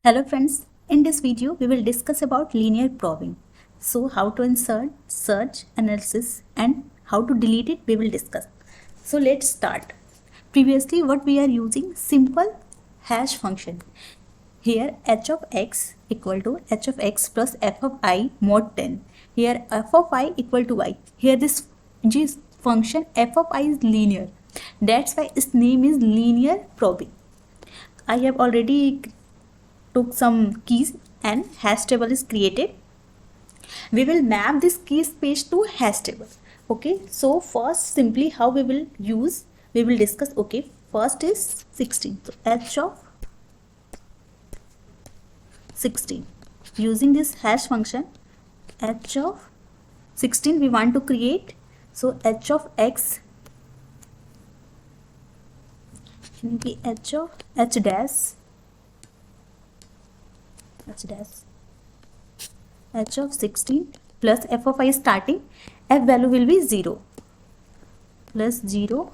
Hello friends, in this video we will discuss about linear probing. So how to insert, search, analysis and how to delete it we will discuss. So let's start. Previously what we are using simple hash function. Here h of x equal to h of x plus f of I mod 10. Here f of I equal to I. Here this function f of I is linear. That's why its name is linear probing. I have already took some keys and hash table is created. We will map this key space to hash table. Okay, so first simply how we will discuss. Okay, first is 16. So h of 16 using this hash function h of 16 we want to create. So h of x can be h of h dash of 16 plus f of I starting, f value will be 0 plus 0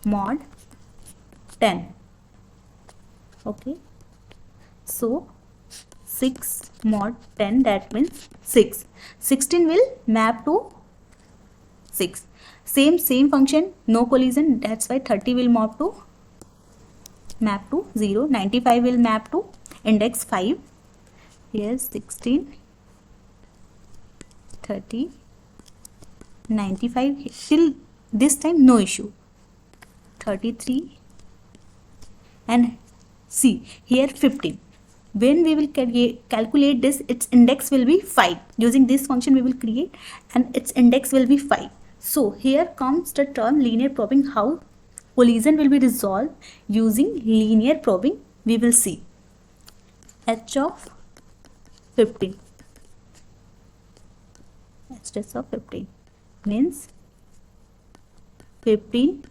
mod 10. Okay, so 6 mod 10, that means 6. 16 will map to 6. Same function, no collision, that's why 30 will map to 0. 95 will map to index 5. Here 16, 30, 95 till this time no issue. 33 and see here 15. When we will calculate this, its index will be 5. Using this function we will create and its index will be 5. So here comes the term linear probing. How collision will be resolved using linear probing we will see. H of 15, h of 15 means 15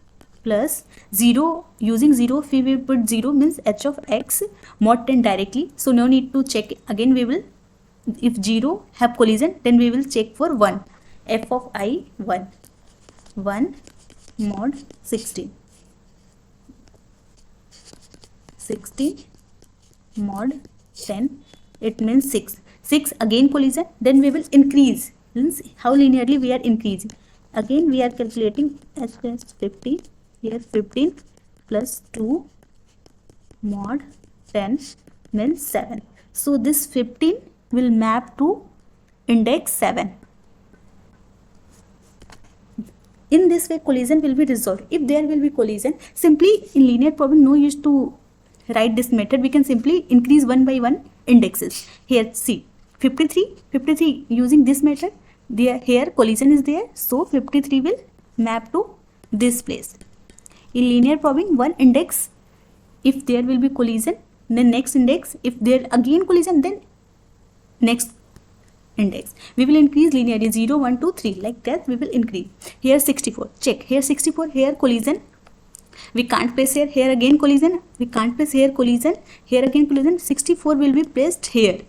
plus 0. Using 0, if we put 0 means h of x mod 10 directly, so no need to check again. We will, if 0 have collision, then we will check for 1, f of I 1 mod 16 mod 10, it means 6 again collision, then we will increase. Means how linearly we are increasing. Again we are calculating h plus 15. Here 15 plus 2 mod 10 means 7. So this 15 will map to index 7. In this way collision will be resolved. If there will be collision, simply in linear probing no use to write this method. We can simply increase one by one indexes. Here see 53 using this method. There here collision is there, so 53 will map to this place. In linear probing, one index, if there will be collision, then next index, if there again collision, then next index. We will increase linearly 0 1 2 3, like that we will increase. Here 64, check here 64, here collision, we can't place here. Here again collision, we can't place here collision, here again collision. 64 will be placed here.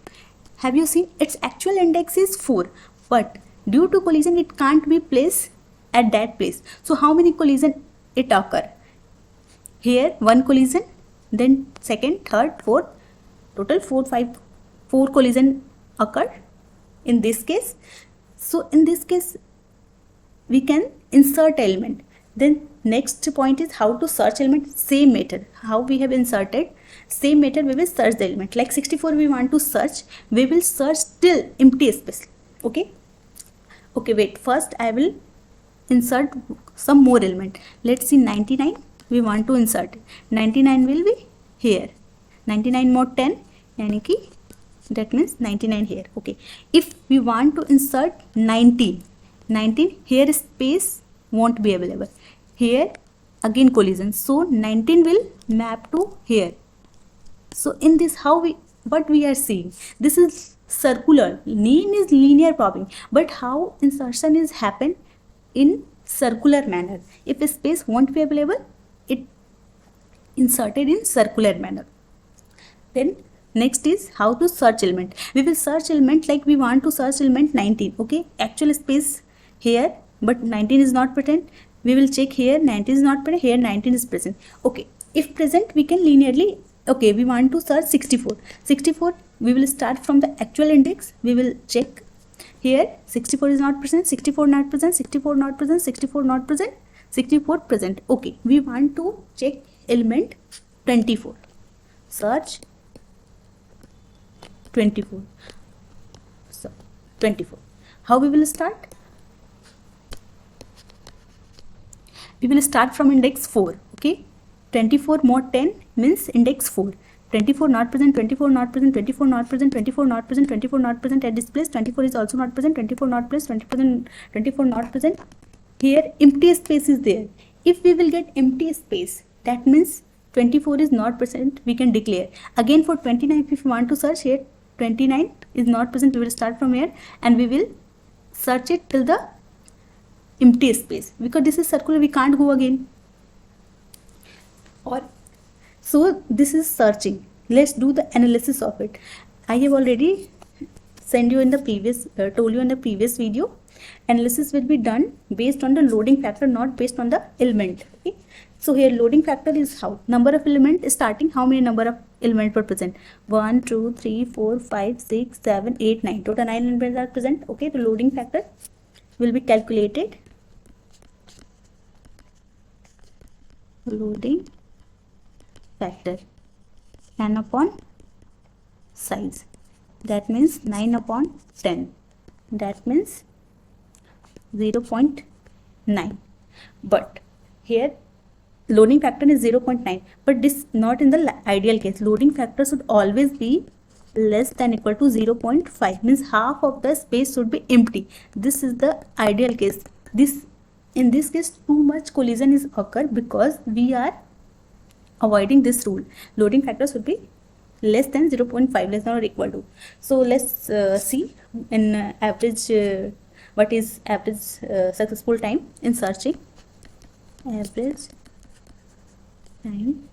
Have you seen its actual index is 4, but due to collision it can't be placed at that place. So how many collision it occur? Here one collision, then second, third, fourth, total 4 collision occur in this case. So in this case we can insert element. Then next point is how to search element. Same method how we have inserted, same method we will search the element. Like 64 we want to search, we will search till empty space. Okay, wait, first I will insert some more element. Let's see 99 we want to insert. 99 will be here, 99 mod 10, yani ki that means 99 here. Okay, if we want to insert 19 here space won't be available. Here again collision, so 19 will map to here. So in this what we are seeing, this is circular, name is linear probing, but how insertion is happen in circular manner. If a space won't be available, it inserted in circular manner. Then next is how to search element. We will search element like we want to search element 19. Okay, actual space here, but 19 is not present. We will check here 19 is not present, here 19 is present. Okay, if present we can linearly Okay, we want to search 64. 64, we will start from the actual index. We will check here. 64 is not present, 64 not present, 64 not present, 64 not present, 64 present. Okay, we want to check element 24. Search 24. So 24. How we will start? We will start from index 4. Okay, 24 mod 10 means index 4. 24 not present, 24 not present, 24 not present, 24 not present, 24 not present at this place, 24 is also not present, 24 not present, 24 not present. Here empty space is there. If we will get empty space, that means 24 is not present, we can declare. Again for 29, if we want to search here, 29 is not present, we will start from here and we will search it till the empty space, because this is circular, we can't go again. Or so this is searching. Let's do the analysis of it. I have already sent you in the previous told you in the previous video. Analysis will be done based on the loading factor, not based on the element. Okay, so here loading factor is how number of element is starting, how many number of element per present, 1 2 3 4 5 6 7 8 9, total 9 elements are present. Okay, the loading factor will be calculated. Loading factor n upon size, that means 9 upon 10, that means 0.9. but here loading factor is 0.9, but this not in the ideal case. Loading factor should always be less than equal to 0.5, means half of the space should be empty. This is the ideal case. In this case too much collision is occur because we are avoiding this rule. Loading factor should be less than 0.5, less than or equal to. So let's see in average what is average successful time in searching. Average time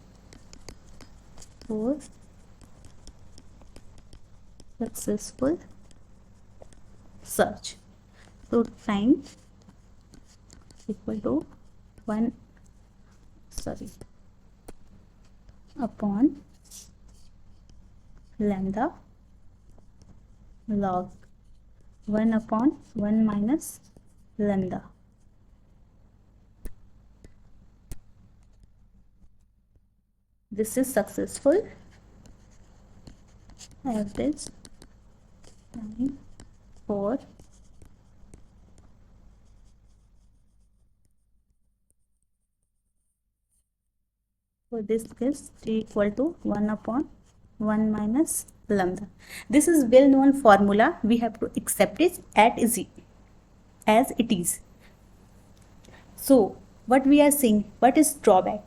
for successful search. So time equal to 1 upon lambda log 1 upon 1 minus lambda. This is successful average time for this case t equal to 1 upon 1 minus lambda. This is well known formula, we have to accept it as it is. So what we are saying, what is drawback?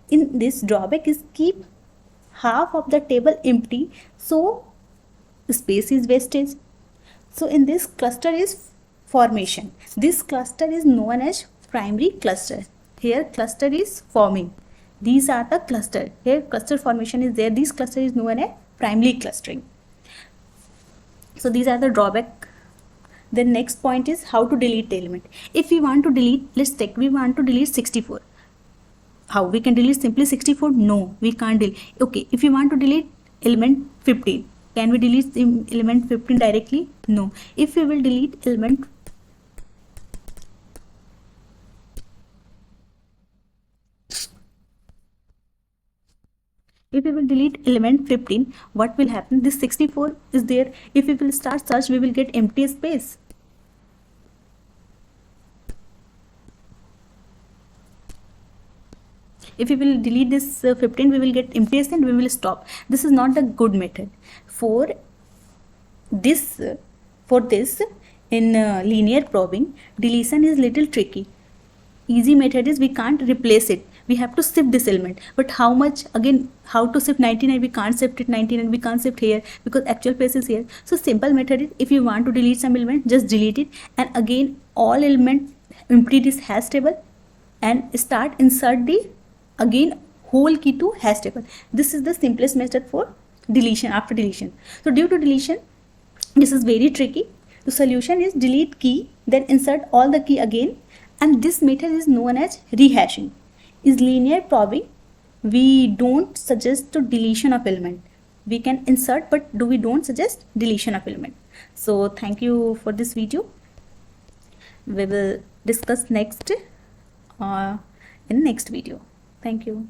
In this drawback is keep half of the table empty, so space is wastage. So in this cluster is formation. This cluster is known as primary cluster. Here cluster is forming. These are the cluster. Here cluster formation is there. This cluster is known as primary clustering. So these are the drawback. The next point is how to delete the element. If we want to delete, let's take, we want to delete 64. How we can delete simply 64? No, we can't delete. Okay, if you want to delete element 15, can we delete element 15 directly? No. If we will delete element if we will delete element 15, what will happen? This 64 is there. If we will start search, we will get empty space. If we will delete this 15, we will get empty space and we will stop. This is not a good method. For this in linear probing, deletion is little tricky. Easy method is we can't replace it. We have to shift this element. But how much? Again, how to shift 99? We can't shift it 99. We can't shift here because actual place is here. So simple method is, if you want to delete some element, just delete it. And again, all element empty this hash table and start insert the again whole key to hash table. This is the simplest method for deletion after deletion. So due to deletion, this is very tricky. The solution is delete key, then insert all the key again. And this method is known as rehashing. Is linear probing we don't suggest to deletion of element. We can insert, but we don't suggest deletion of element. So thank you for this video. We will discuss next in next video. Thank you.